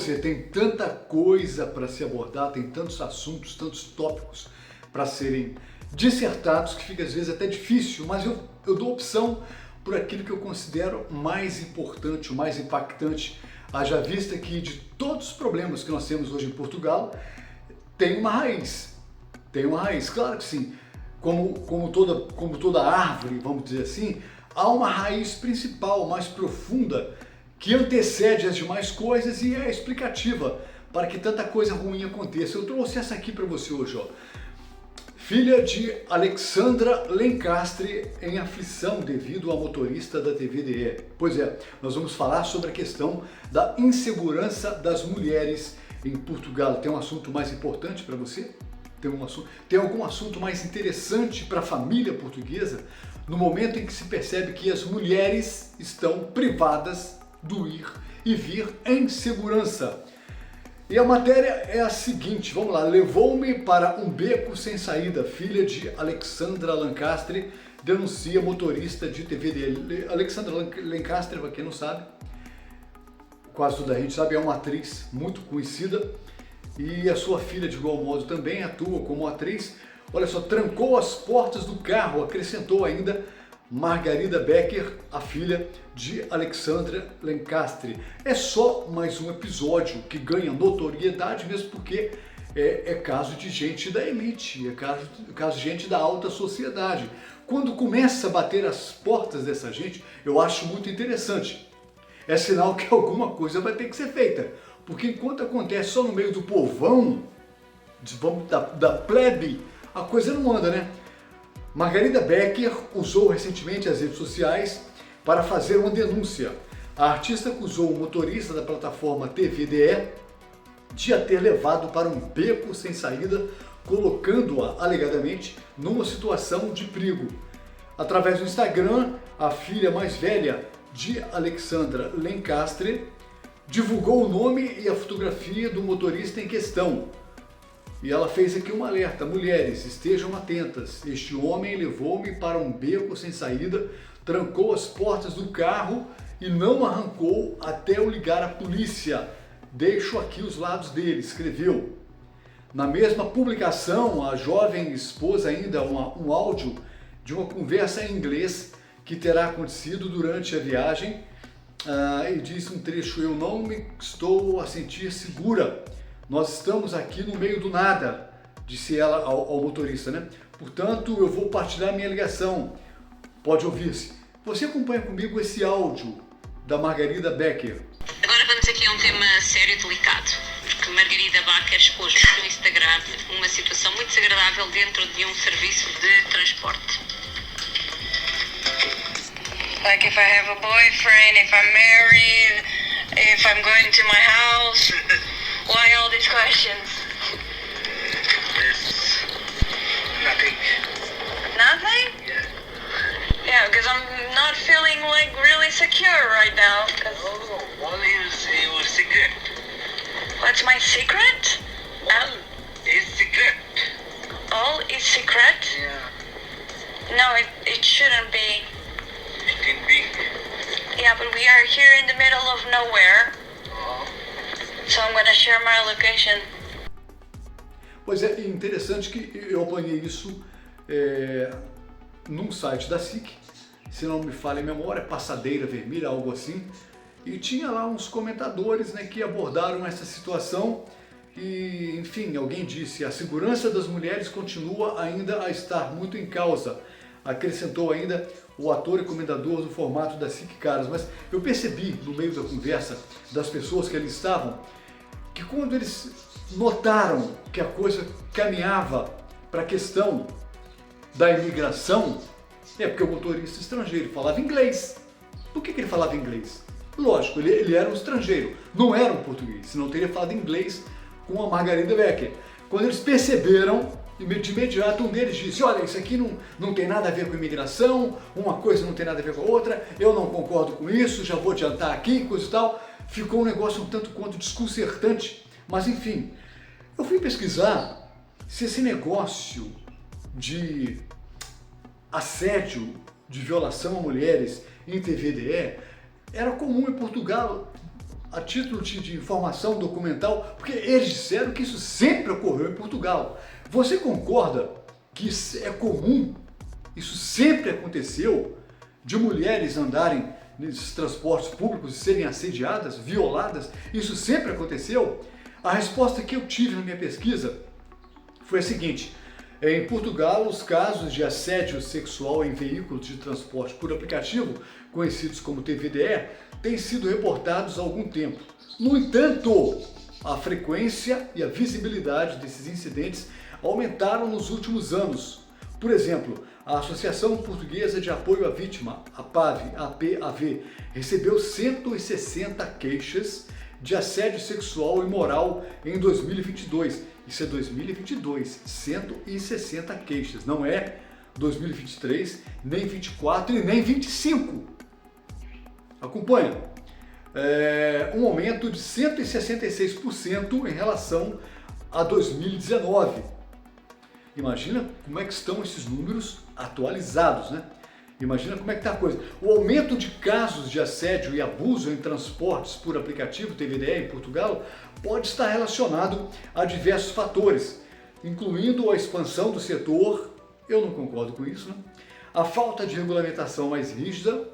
você, tem tanta coisa para se abordar, tem tantos assuntos, tantos tópicos para serem dissertados que fica às vezes até difícil, mas eu dou opção por aquilo que eu considero mais importante, o mais impactante, haja vista que de todos os problemas que nós temos hoje em Portugal, tem uma raiz. Tem uma raiz, claro que sim. Como toda árvore, vamos dizer assim, há uma raiz principal, mais profunda, que antecede as demais coisas e é explicativa para que tanta coisa ruim aconteça. Eu trouxe essa aqui para você hoje, ó. Filha de Alexandra Lencastre em aflição devido ao motorista da TVDE. Pois é, nós vamos falar sobre a questão da insegurança das mulheres em Portugal. Tem um assunto mais importante para você? Tem algum assunto mais interessante para a família portuguesa no momento em que se percebe que as mulheres estão privadas do ir e vir em segurança? E a matéria é a seguinte, vamos lá. Levou-me para um beco sem saída. Filha de Alexandra Lencastre denuncia motorista de TVDE. Alexandra Lencastre, para quem não sabe, quase toda a gente sabe, é uma atriz muito conhecida e a sua filha de igual modo também atua como atriz. Olha só, trancou as portas do carro, acrescentou ainda Margarida Becker, a filha de Alexandra Lencastre. É só mais um episódio que ganha notoriedade, mesmo porque é caso de gente da elite, é caso de gente da alta sociedade. Quando começa a bater as portas dessa gente, eu acho muito interessante. É sinal que alguma coisa vai ter que ser feita, porque enquanto acontece só no meio do povão, da plebe, a coisa não anda, né? Margarida Becker usou recentemente as redes sociais para fazer uma denúncia. A artista acusou o motorista da plataforma TVDE de a ter levado para um beco sem saída, colocando-a, alegadamente, numa situação de perigo. Através do Instagram, a filha mais velha de Alexandra Lencastre divulgou o nome e a fotografia do motorista em questão. E ela fez aqui um alerta: mulheres, estejam atentas, este homem levou-me para um beco sem saída, trancou as portas do carro e não arrancou até eu ligar a polícia. Deixo aqui os lados dele, escreveu. Na mesma publicação, a jovem expôs ainda um áudio de uma conversa em inglês que terá acontecido durante a viagem e diz um trecho: eu não me estou a sentir segura. Nós estamos aqui no meio do nada, disse ela ao motorista, né? Portanto, eu vou partilhar minha ligação. Pode ouvir-se. Você acompanha comigo esse áudio da Margarida Becker. Agora vamos aqui a um tema sério e delicado, porque Margarida Becker expôs no Instagram uma situação muito desagradável dentro de um serviço de transporte. Like if I have a boyfriend, if I'm married, if I'm going to my house. Why all these questions? There's nothing. Nothing? Yeah. Yeah, because I'm not feeling like really secure right now. All is secret. What's my secret? All is secret. All is secret? Yeah. No, it shouldn't be. It can be. Yeah, but we are here in the middle of nowhere. Oh. So I'm gonna share my location. Pois é, interessante que eu apanhei isso num site da SIC, se não me falha a memória, Passadeira Vermelha, algo assim, e tinha lá uns comentadores, né, que abordaram essa situação e, enfim, alguém disse: a segurança das mulheres continua ainda a estar muito em causa. Acrescentou ainda o ator e comendador do formato da SIC Caras. Mas eu percebi no meio da conversa das pessoas que ali estavam que quando eles notaram que a coisa caminhava para a questão da imigração, é porque o motorista estrangeiro falava inglês. Por que ele falava inglês? Lógico, ele era um estrangeiro, não era um português, senão teria falado inglês com a Margarida Becker. Quando eles perceberam, de imediato um deles disse: olha, isso aqui não tem nada a ver com imigração, uma coisa não tem nada a ver com a outra, eu não concordo com isso, já vou adiantar aqui, coisa e tal. Ficou um negócio um tanto quanto desconcertante, mas enfim, eu fui pesquisar se esse negócio de assédio, de violação a mulheres em TVDE era comum em Portugal a título de informação documental, porque eles disseram que isso sempre ocorreu em Portugal. Você concorda que isso é comum? Isso sempre aconteceu de mulheres andarem nesses transportes públicos e serem assediadas, violadas? Isso sempre aconteceu? A resposta que eu tive na minha pesquisa foi a seguinte: em Portugal, os casos de assédio sexual em veículos de transporte por aplicativo, conhecidos como TVDE, têm sido reportados há algum tempo. No entanto, a frequência e a visibilidade desses incidentes aumentaram nos últimos anos. Por exemplo, a Associação Portuguesa de Apoio à Vítima, APAV, recebeu 160 queixas de assédio sexual e moral em 2022. Isso é 2022, 160 queixas, não é 2023, nem 24 e nem 25. Acompanha. Um aumento de 166% em relação a 2019. Imagina como é que estão esses números atualizados, né? Imagina como é que está a coisa. O aumento de casos de assédio e abuso em transportes por aplicativo TVDE em Portugal pode estar relacionado a diversos fatores, incluindo a expansão do setor, eu não concordo com isso, né? A falta de regulamentação mais rígida,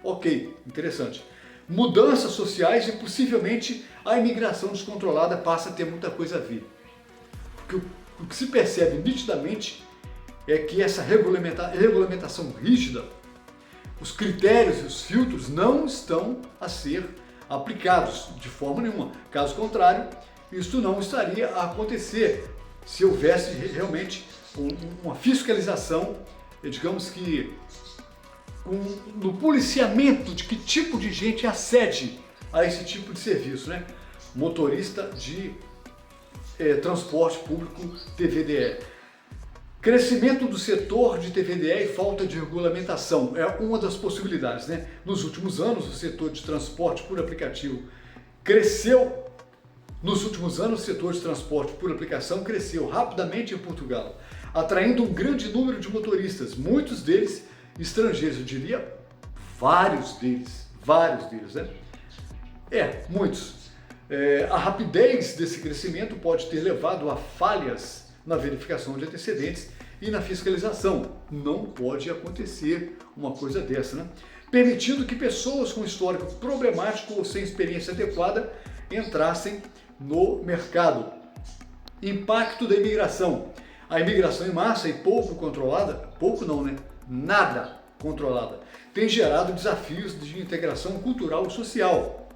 ok, interessante. Mudanças sociais e possivelmente a imigração descontrolada passa a ter muita coisa a ver. Porque o que se percebe nitidamente é que essa regulamentação rígida, os critérios e os filtros não estão a ser aplicados de forma nenhuma. Caso contrário, isso não estaria a acontecer se houvesse realmente uma fiscalização, digamos que no policiamento de que tipo de gente acede a esse tipo de serviço, né? Motorista de transporte público TVDE. Crescimento do setor de TVDE e falta de regulamentação é uma das possibilidades, né? Nos últimos anos, o setor de transporte por aplicativo cresceu. Nos últimos anos, o setor de transporte por aplicação cresceu rapidamente em Portugal, atraindo um grande número de motoristas, muitos deles estrangeiros, eu diria vários deles, né? Muitos. A rapidez desse crescimento pode ter levado a falhas na verificação de antecedentes e na fiscalização. Não pode acontecer uma coisa dessa, né? Permitindo que pessoas com histórico problemático ou sem experiência adequada entrassem no mercado. Impacto da imigração. A imigração em massa e pouco controlada, pouco não, né? Nada controlada, tem gerado desafios de integração cultural e social,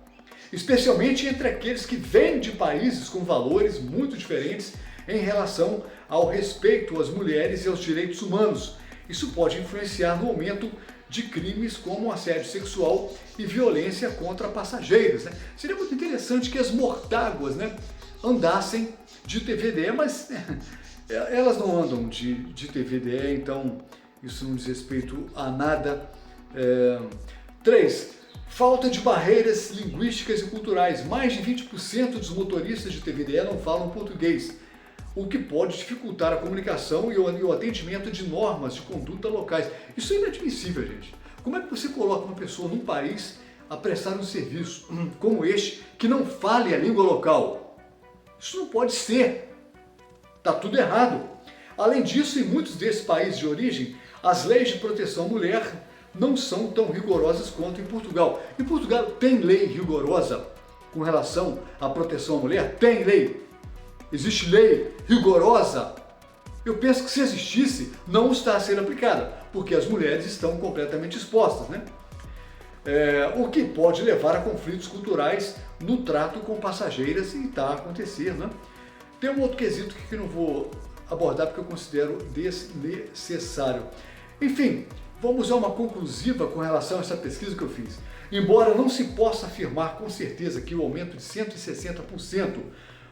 especialmente entre aqueles que vêm de países com valores muito diferentes em relação ao respeito às mulheres e aos direitos humanos. Isso pode influenciar no aumento de crimes como assédio sexual e violência contra passageiros, né? Seria muito interessante que as mortáguas, né, andassem de TVDE, mas elas não andam de TVDE, então isso não diz respeito a nada. 3. Falta de barreiras linguísticas e culturais. Mais de 20% dos motoristas de TVDE não falam português, o que pode dificultar a comunicação e o atendimento de normas de conduta locais. Isso é inadmissível, gente. Como é que você coloca uma pessoa num país a prestar um serviço como este que não fale a língua local? Isso não pode ser. Está tudo errado. Além disso, em muitos desses países de origem, as leis de proteção à mulher não são tão rigorosas quanto em Portugal. Em Portugal tem lei rigorosa com relação à proteção à mulher? Tem lei. Existe lei rigorosa? Eu penso que se existisse, não está a ser aplicada, porque as mulheres estão completamente expostas, né? O que pode levar a conflitos culturais no trato com passageiras, e está a acontecer, né? Tem um outro quesito que eu não vou abordar porque eu considero desnecessário. Enfim, vamos a uma conclusiva com relação a essa pesquisa que eu fiz. Embora não se possa afirmar com certeza que o aumento de 160%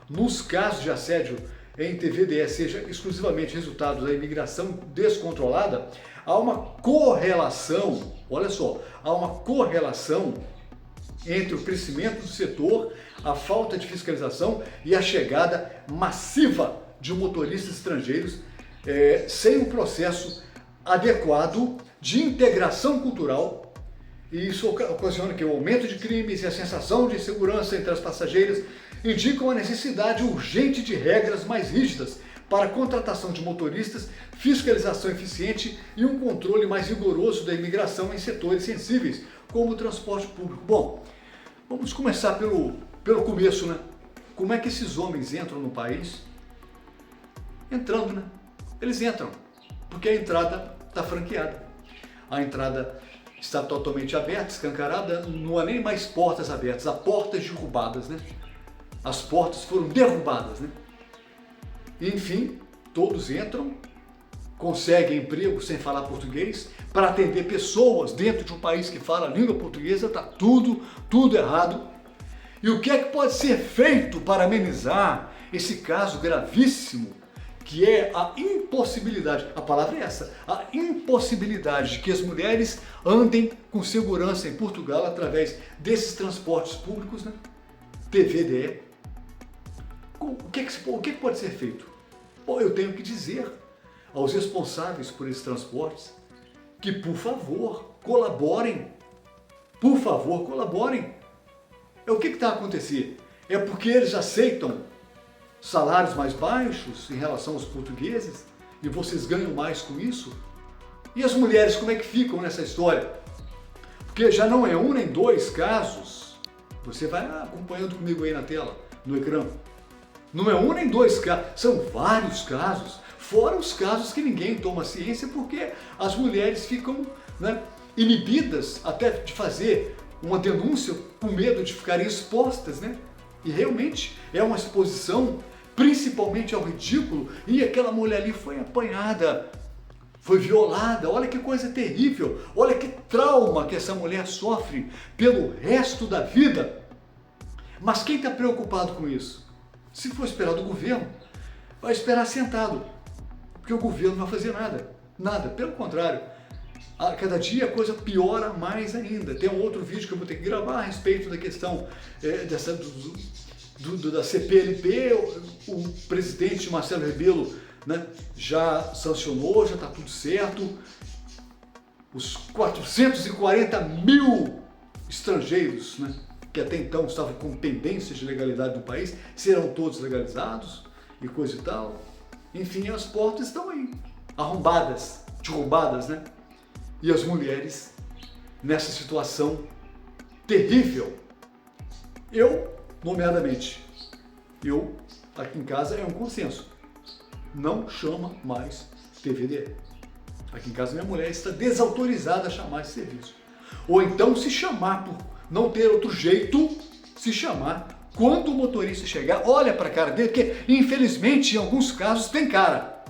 nos casos de assédio em TVDE seja exclusivamente resultado da imigração descontrolada, há uma correlação, olha só, há uma correlação entre o crescimento do setor, a falta de fiscalização e a chegada massiva de motoristas estrangeiros sem um processo adequado de integração cultural e isso ocasiona que o aumento de crimes e a sensação de insegurança entre as passageiras indicam a necessidade urgente de regras mais rígidas para a contratação de motoristas, fiscalização eficiente e um controle mais rigoroso da imigração em setores sensíveis, como o transporte público. Bom, vamos começar pelo começo, né? Como é que esses homens entram no país? Entrando, né? Eles entram, porque a entrada está franqueada. A entrada está totalmente aberta, escancarada, não há nem mais portas abertas, há portas derrubadas, né? As portas foram derrubadas, né? Enfim, todos entram, conseguem emprego sem falar português, para atender pessoas dentro de um país que fala a língua portuguesa, está tudo errado. E o que é que pode ser feito para amenizar esse caso gravíssimo, que é a impossibilidade, a palavra é essa, a impossibilidade de que as mulheres andem com segurança em Portugal através desses transportes públicos, né? TVDE. O que pode ser feito? Bom, eu tenho que dizer aos responsáveis por esses transportes que, por favor, colaborem. Por favor, colaborem. O que está acontecendo? É porque eles aceitam salários mais baixos em relação aos portugueses e vocês ganham mais com isso? E as mulheres, como é que ficam nessa história? Porque já não é um nem dois casos, você vai acompanhando comigo aí na tela, no ecrã. Não é um nem dois casos, são vários casos, fora os casos que ninguém toma ciência porque as mulheres ficam, né, inibidas até de fazer uma denúncia com medo de ficarem expostas, né? E realmente é uma exposição principalmente ao ridículo, e aquela mulher ali foi apanhada, foi violada, olha que coisa terrível, olha que trauma que essa mulher sofre pelo resto da vida. Mas quem está preocupado com isso? Se for esperar do governo, vai esperar sentado, porque o governo não vai fazer nada, pelo contrário, a cada dia a coisa piora mais ainda. Tem um outro vídeo que eu vou ter que gravar a respeito da questão da CPLP, o presidente Marcelo Rebelo, né, já sancionou, já está tudo certo, os 440 mil estrangeiros, né, que até então estavam com pendências de legalidade no país, serão todos legalizados e coisa e tal. Enfim, as portas estão aí, arrombadas, derrubadas, né? E as mulheres nessa situação terrível. Eu, nomeadamente, aqui em casa é um consenso, não chama mais TVDE. Aqui em casa minha mulher está desautorizada a chamar esse serviço. Ou então, se chamar por não ter outro jeito, se chamar quando o motorista chegar, olha para a cara dele, porque infelizmente em alguns casos tem cara.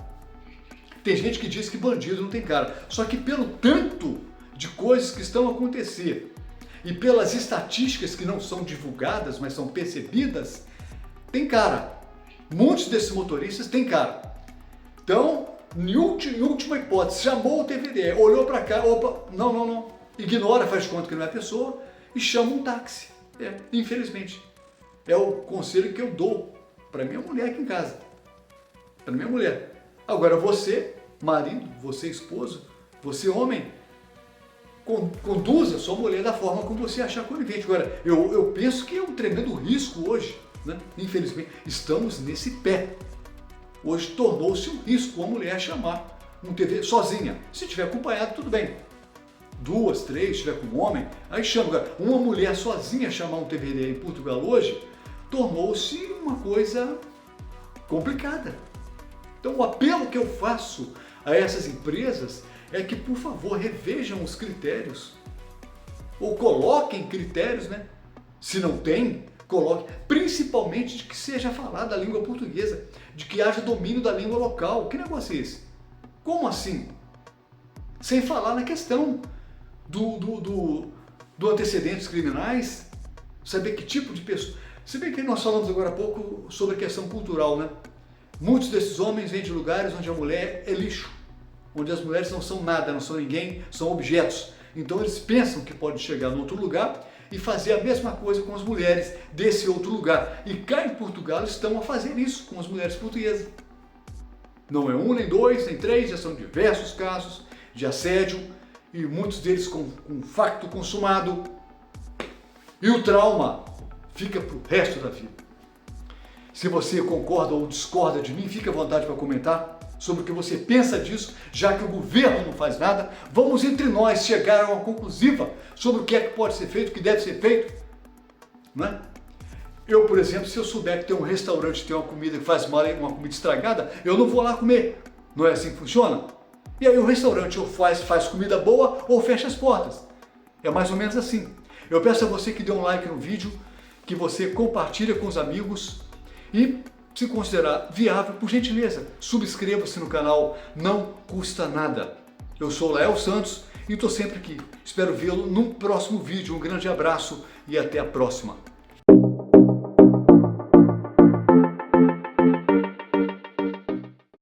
Tem gente que diz que bandido não tem cara, só que pelo tanto de coisas que estão a acontecer e pelas estatísticas que não são divulgadas, mas são percebidas, tem cara. Muitos desses motoristas têm cara. Então, em última hipótese, chamou o TVDE, olhou para cá, opa, não, ignora, faz conta que não é pessoa e chama um táxi. Infelizmente. É o conselho que eu dou para minha mulher aqui em casa. Para minha mulher. Agora você, marido, você esposo, você homem, conduza sua mulher da forma como você achar conveniente. Agora, eu penso que é um tremendo risco hoje, né? Infelizmente, estamos nesse pé. Hoje tornou-se um risco a mulher chamar um TV sozinha. Se tiver acompanhado, tudo bem. 2, 3, se tiver com um homem, aí chama. Agora, uma mulher sozinha chamar um TVD em Portugal hoje, tornou-se uma coisa complicada. Então, o apelo que eu faço a essas empresas é que, por favor, revejam os critérios. Ou coloquem critérios, né? Se não tem, coloque, principalmente de que seja falada a língua portuguesa, de que haja domínio da língua local. Que negócio é esse? Como assim? Sem falar na questão do antecedentes criminais, saber que tipo de pessoa... Se bem que nós falamos agora há pouco sobre a questão cultural, né? Muitos desses homens vêm de lugares onde a mulher é lixo, onde as mulheres não são nada, não são ninguém, são objetos. Então eles pensam que pode chegar em outro lugar e fazer a mesma coisa com as mulheres desse outro lugar. E cá em Portugal estão a fazer isso com as mulheres portuguesas. Não é um, nem dois, nem três, já são diversos casos de assédio e muitos deles com facto consumado. E o trauma fica para o resto da vida. Se você concorda ou discorda de mim, fique à vontade para comentar sobre o que você pensa disso, já que o governo não faz nada. Vamos entre nós chegar a uma conclusiva sobre o que é que pode ser feito, o que deve ser feito, não é? Eu, por exemplo, se eu souber que tem um restaurante que tem uma comida que faz mal, uma comida estragada, eu não vou lá comer. Não é assim que funciona? E aí o restaurante ou faz comida boa ou fecha as portas. É mais ou menos assim. Eu peço a você que dê um like no vídeo, que você compartilhe com os amigos e, se considerar viável, por gentileza, subscreva-se no canal, não custa nada. Eu sou o Lael Santos e estou sempre aqui. Espero vê-lo num próximo vídeo. Um grande abraço e até a próxima.